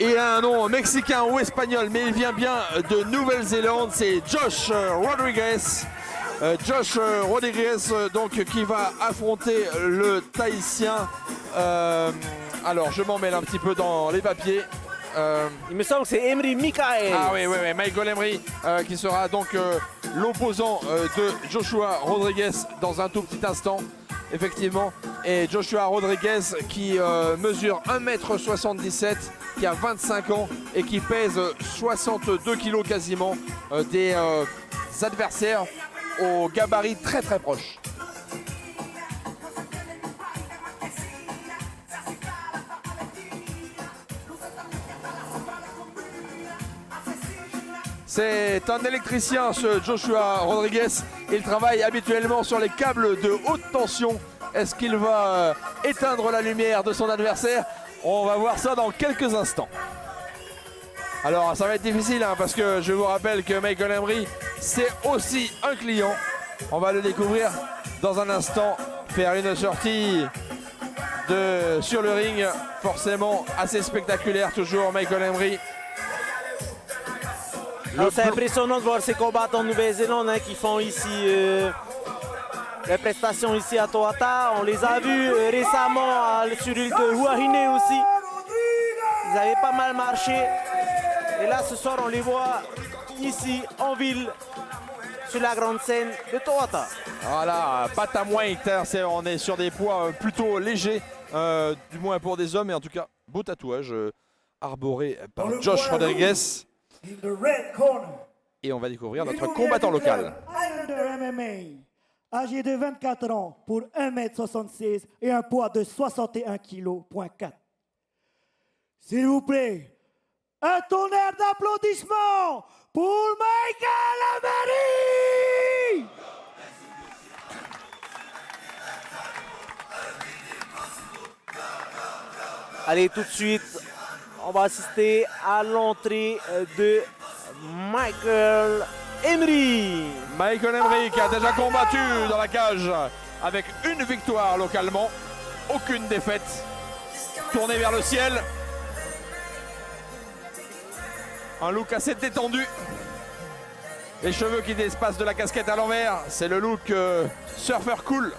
Il a un nom mexicain ou espagnol, mais il vient bien de Nouvelle-Zélande. C'est Josh Rodriguez. Josh Rodriguez donc, qui va affronter le Tahitien. Alors je m'en mêle un petit peu dans les papiers. Il me semble que c'est Emery Michael. Ah oui, Michael Emery qui sera donc l'opposant de Joshua Rodriguez dans un tout petit instant. Effectivement, et Joshua Rodriguez qui mesure 1,77 m, qui a 25 ans et qui pèse 62 kg quasiment, des adversaires au gabarit très très proche. C'est un électricien, ce Joshua Rodriguez. Il travaille habituellement sur les câbles de haute tension. Est-ce qu'il va éteindre la lumière de son adversaire? On va voir ça dans quelques instants. Alors ça va être difficile hein, parce que je vous rappelle que Michael Emery, c'est aussi un client. On va le découvrir dans un instant, faire une sortie sur le ring, forcément assez spectaculaire toujours Michael Emery. C'est impressionnant de voir ces combattants de Nouvelle-Zélande hein, qui font ici les prestations ici à Toata. On les a vus récemment sur l'île de Huahine aussi. Ils avaient pas mal marché. Et là ce soir on les voit ici en ville sur la grande scène de Toata. Voilà, bantamweight, on est sur des poids plutôt légers, du moins pour des hommes. Et en tout cas, beau tatouage arboré par Josh Rodriguez. Et on va découvrir notre combattant local. Highlander MMA, âgé de 24 ans pour 1,76 m et un poids de 61 kg. S'il vous plaît, un tonnerre d'applaudissements pour Michael Emery! Allez, tout de suite, on va assister à l'entrée de Michael Emery. Michael Emery qui a déjà combattu dans la cage avec une victoire localement, aucune défaite. Tourné vers le ciel. Un look assez détendu. Les cheveux qui dépassent de la casquette à l'envers, c'est le look surfer cool.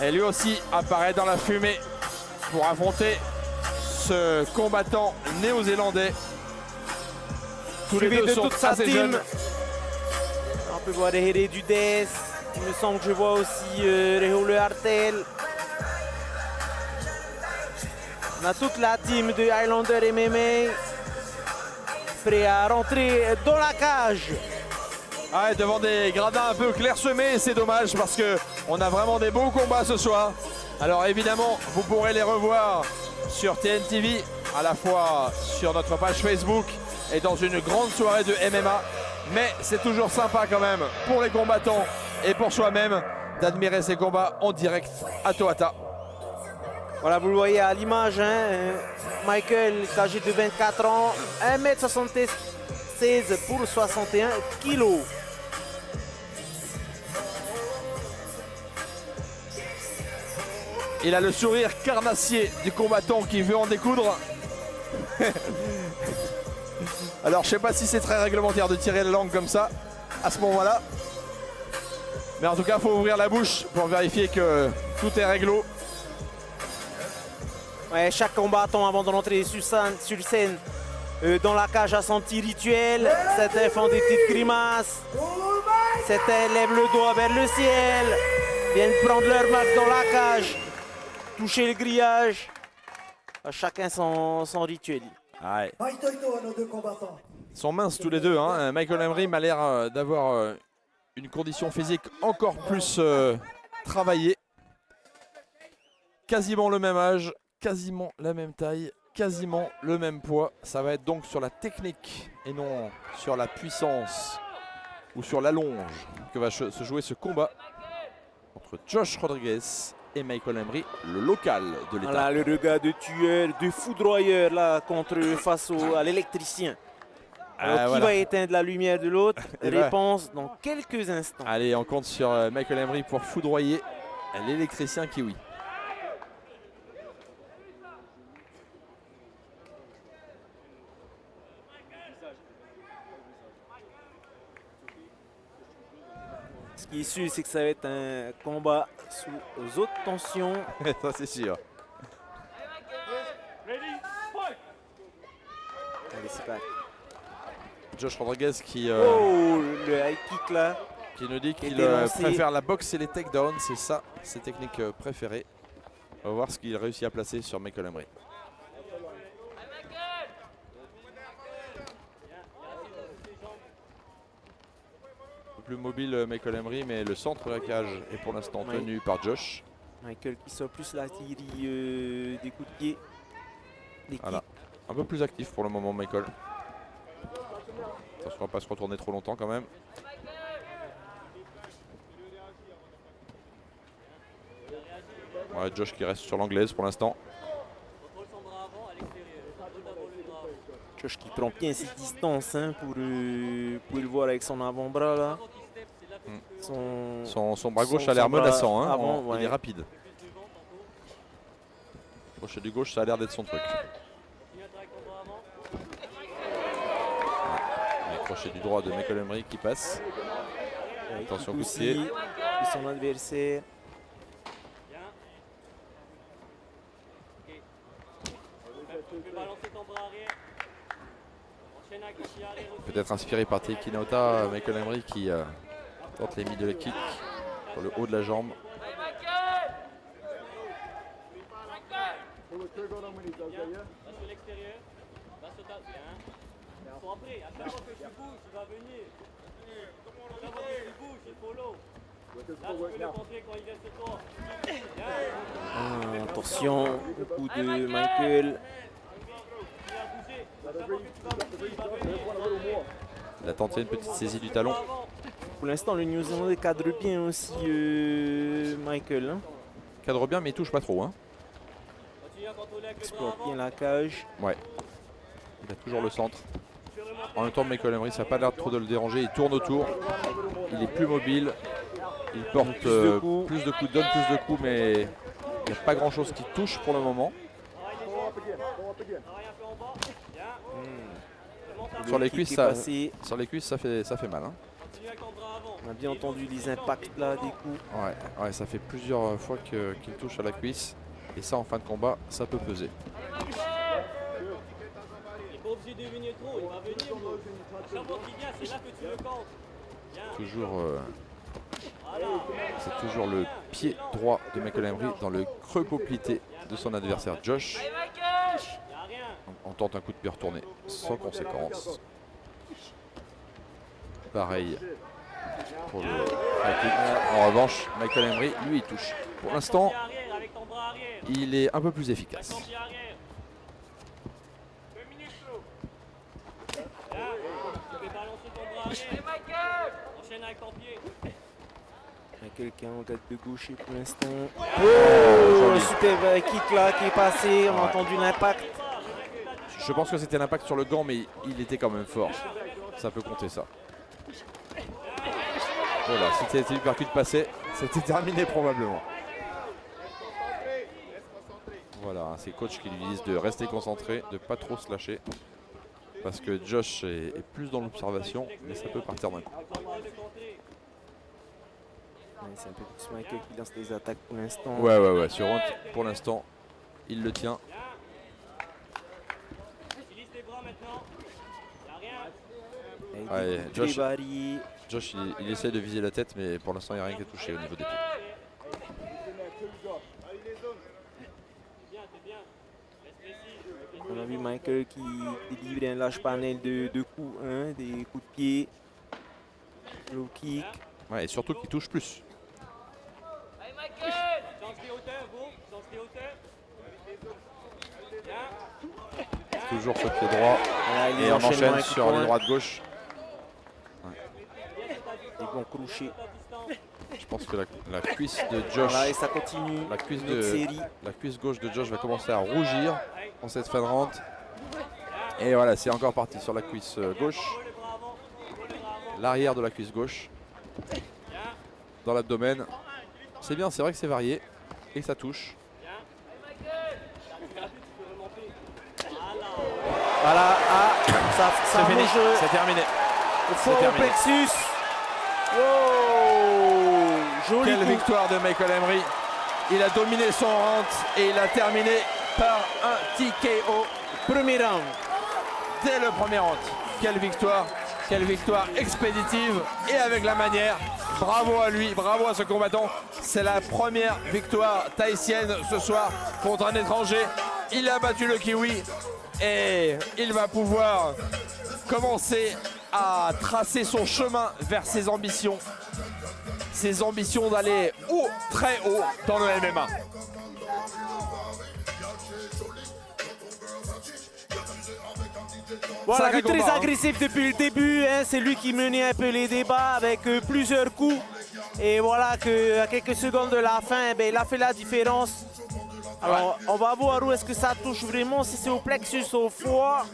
Et lui aussi apparaît dans la fumée pour affronter ce combattant néo-zélandais. Tous les deux sont assez jeunes. On peut voir Here Dudes. Il me semble que je vois aussi Reho Hartel. On a toute la team de Highlander MMA prêt à rentrer dans la cage. Ah, et devant des gradins un peu clairsemés, c'est dommage parce qu'on a vraiment des beaux combats ce soir. Alors évidemment, vous pourrez les revoir sur TNTV, à la fois sur notre page Facebook et dans une grande soirée de MMA. Mais c'est toujours sympa quand même pour les combattants et pour soi-même d'admirer ces combats en direct à Toata. Voilà, vous le voyez à l'image, hein, Michael est âgé de 24 ans, 1,76 m pour 61 kg. Il a le sourire carnassier du combattant qui veut en découdre. Alors je sais pas si c'est très réglementaire de tirer la langue comme ça à ce moment-là. Mais en tout cas, il faut ouvrir la bouche pour vérifier que tout est réglo. Ouais, chaque combattant avant de rentrer sur scène dans la cage a son petit rituel. Certains font des petites grimaces. Certains lèvent le doigt vers le ciel. Viennent prendre leur marque dans la cage. Toucher le grillage. Chacun son rituel. Ouais. Nos deux combattants. Ils sont minces tous les deux. Hein. Michael Emery m'a l'air d'avoir une condition physique encore plus travaillée. Quasiment le même âge, quasiment la même taille, quasiment le même poids. Ça va être donc sur la technique et non sur la puissance ou sur l'allonge que va se jouer ce combat entre Josh Rodriguez et Michael Emery, le local de l'État. Voilà le regard de tueur, de foudroyeur là face à l'électricien. Alors qui voilà. va éteindre la lumière de l'autre? Réponse dans quelques instants. Allez, on compte sur Michael Emery pour foudroyer l'électricien kiwi. Ce qui est sûr, c'est que ça va être un combat sous haute tension. Ça, c'est sûr. Allez, c'est parti. Josh Rodriguez qui, Oh, le high kick là. qui nous dit qu'il était lancé. préfère la boxe et les takedowns. C'est ça, ses techniques préférées. On va voir ce qu'il réussit à placer sur Michael Emery. Un peu plus mobile Michael Emery, mais le centre de la cage est pour l'instant Oui. tenu par Josh. Michael qui sort plus l'artillerie des coups de pied. Des Voilà. kicks. Un peu plus actif pour le moment, Michael. Attention à ne pas se retourner trop longtemps quand même. Ouais, Josh qui reste sur l'anglaise pour l'instant. Josh qui prend bien ses distances hein, pour le voir avec son avant-bras là. Son bras gauche Son a l'air bras menaçant, hein. avant, Il ouais. est rapide. Crochet du gauche, ça a l'air d'être son truc. Le crochet du droit de Michael Emery qui passe. Attention, coup de aussi pied. de son adversaire. Peut-être inspiré par Teiki Naota, Michael Emery qui tente les middle kick sur le haut de la jambe. Attention, le coup de Michael. Il a tenté une petite saisie du talon. Pour l'instant, le New Zealandais cadre bien aussi Michael. Hein. Cadre bien mais il touche pas trop, hein. Explore bien la cage. Ouais. Il a toujours le centre. En même temps, Michael Emery, ça n'a pas l'air trop de le déranger. Il tourne autour. Il est plus mobile. Il porte Plus de coups. plus de coups, donne plus de coups, mais il n'y a pas grand chose qui touche pour le moment. Sur les Le kick cuisses, est ça, passé. sur les cuisses, ça fait mal, hein. On a bien entendu les impacts là des coups. Ouais, ça fait plusieurs fois qu'il touche à la cuisse. Et ça, en fin de combat, ça peut peser. Il n'est pas obligé de venir trop, il va venir. Bro. Chaque fois qu'il vient, c'est là que tu le comptes. Viens. Toujours, c'est toujours le pied droit de Michael Emery dans le creux poplité de son adversaire Josh. On tente un coup de pied retourné sans conséquence. Pareil pour le high kick. En revanche, Michael Emery, lui, il touche. Pour l'instant, il est un peu plus efficace. Michael qui est en tête de gaucher pour l'instant. Oh, le super kick là qui est passé. On a entendu l'impact. Je pense que c'était l'impact sur le gant, mais il était quand même fort. Ça peut compter ça. Voilà, si c'était l'uppercut passé, c'était terminé probablement. Voilà, c'est coach qui lui disent de rester concentré, de pas trop se lâcher. Parce que Josh est plus dans l'observation, mais ça peut partir d'un coup. Ouais, c'est un peu plus Michael qui lance les attaques pour l'instant. Ouais, sur Hunt, pour l'instant, il le tient. Ouais, Josh, Josh il essaie de viser la tête, mais pour l'instant, il n'y a rien qui a touché au niveau des pieds. On a vu Michael qui délivre un lâche panel de coups, hein, des coups de pied, low kick. Ouais, et surtout qu'il touche plus. Toujours sur le pied droit. Voilà, il Et on enchaîne avec sur le les point. droits de gauche. Des bons crochets. Je pense que la cuisse de Josh, Voilà, et ça continue. la cuisse, Une autre série. la cuisse gauche de Josh va commencer à rougir en cette fin de round. Et voilà, c'est encore parti sur la cuisse gauche. L'arrière de la cuisse gauche. Dans l'abdomen. C'est bien, c'est vrai que c'est varié. Et que ça touche. Voilà, ça C'est fini, bouge c'est terminé. au fond c'est au terminé. plexus. Wow. Joli Quelle coup. victoire de Michael Emery. Il a dominé son round et il a terminé par un TKO Premier round. dès le premier round. Quelle victoire expéditive et avec la manière. Bravo à lui, bravo à ce combattant. C'est la première victoire tahitienne ce soir contre un étranger. Il a battu le Kiwi et il va pouvoir commencer à tracer son chemin vers ses ambitions d'aller haut, très haut dans le MMA. Voilà, Sacré très combat, hein. agressif depuis le début. Hein, c'est lui qui menait un peu les débats avec plusieurs coups. Et voilà qu'à quelques secondes de la fin, ben, il a fait la différence. Alors, on va voir où est-ce que ça touche vraiment, si c'est au plexus, au foie.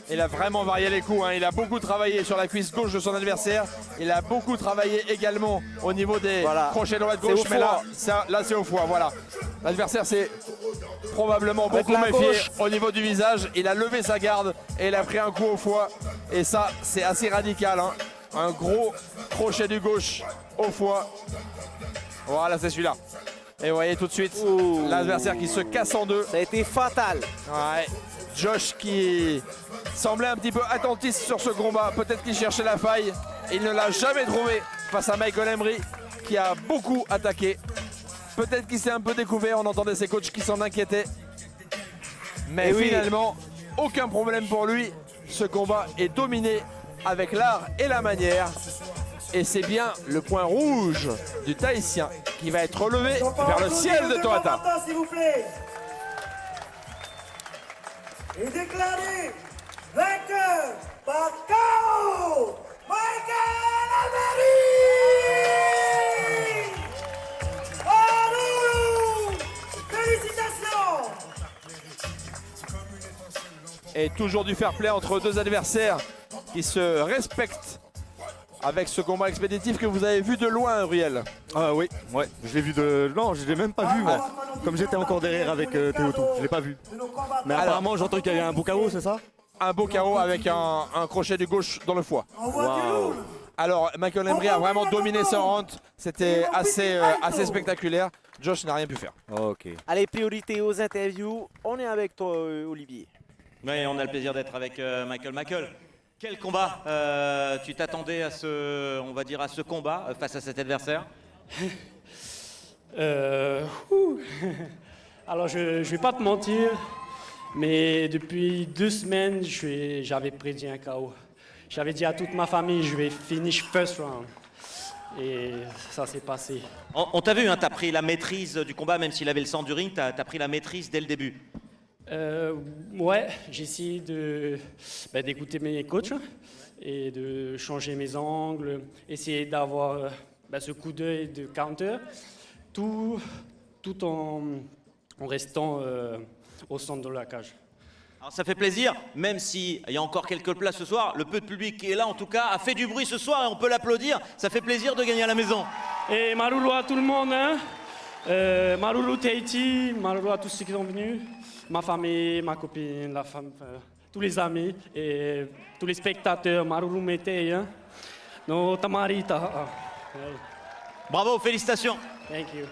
Il a vraiment varié les coups, hein. Il a beaucoup travaillé sur la cuisse gauche de son adversaire. Il a beaucoup travaillé également au niveau des Voilà. crochets droite C'est gauche. au Mais là, foie. là c'est au foie. Voilà. L'adversaire s'est probablement Avec beaucoup la méfié gauche. au niveau du visage. Il a levé sa garde et il a pris un coup au foie. Et ça, c'est assez radical, hein. Un gros crochet du gauche au foie. Voilà, c'est celui-là. Et vous voyez tout de suite Ouh. l'adversaire qui se casse en deux. Ça a été fatal. Ouais. Josh qui semblait un petit peu attentiste sur ce combat. Peut-être qu'il cherchait la faille. Il ne l'a jamais trouvé face à Michael Emery qui a beaucoup attaqué. Peut-être qu'il s'est un peu découvert. On entendait ses coachs qui s'en inquiétaient. Mais Et oui. finalement, aucun problème pour lui. Ce combat est dominé avec l'art et la manière. Et c'est bien le point rouge du Tahitien qui va être relevé vers le ciel de Toata. S'il vous plaît. Et déclaré vainqueur par KO, Michael Emery. Bravo! Félicitations! Et toujours du fair play entre deux adversaires qui se respectent avec ce combat expéditif que vous avez vu de loin, Uriel. Ah oui, ouais, je l'ai vu de... Non, je l'ai même pas vu, moi. Comme j'étais encore derrière avec Théoto, je l'ai pas vu. Mais apparemment, j'entends qu'il y a un beau KO, c'est ça? Un beau KO avec un crochet du gauche dans le foie. Waouh. Alors, Michael Emery a vraiment dominé ce round. C'était assez spectaculaire. Josh n'a rien pu faire. Ok. Allez, priorité aux interviews. On est avec toi, Olivier. Oui, on a le plaisir d'être avec Michael. Michael, quel combat tu t'attendais à on va dire à ce combat face à cet adversaire? Alors, je ne vais pas te mentir, mais depuis 2 semaines, j'avais prédit un KO. J'avais dit à toute ma famille, je vais finish first round. Et ça s'est passé. On t'a vu, hein, tu as pris la maîtrise du combat, même s'il avait le centre du ring, tu as pris la maîtrise dès le début. Ouais, j'ai essayé d'écouter mes coachs et de changer mes angles, essayer d'avoir ce coup d'œil de counter, tout en restant au centre de la cage. Alors ça fait plaisir, même s'il y a encore quelques places ce soir, le peu de public qui est là en tout cas a fait du bruit ce soir et on peut l'applaudir, ça fait plaisir de gagner à la maison. Et Marulu à tout le monde, hein? Marulu Tahiti, Marulu à tous ceux qui sont venus, ma famille, ma copine, la femme, tous les amis et tous les spectateurs, Marulu Metei, hein? No Tamarita. Bravo, félicitations. Thank you.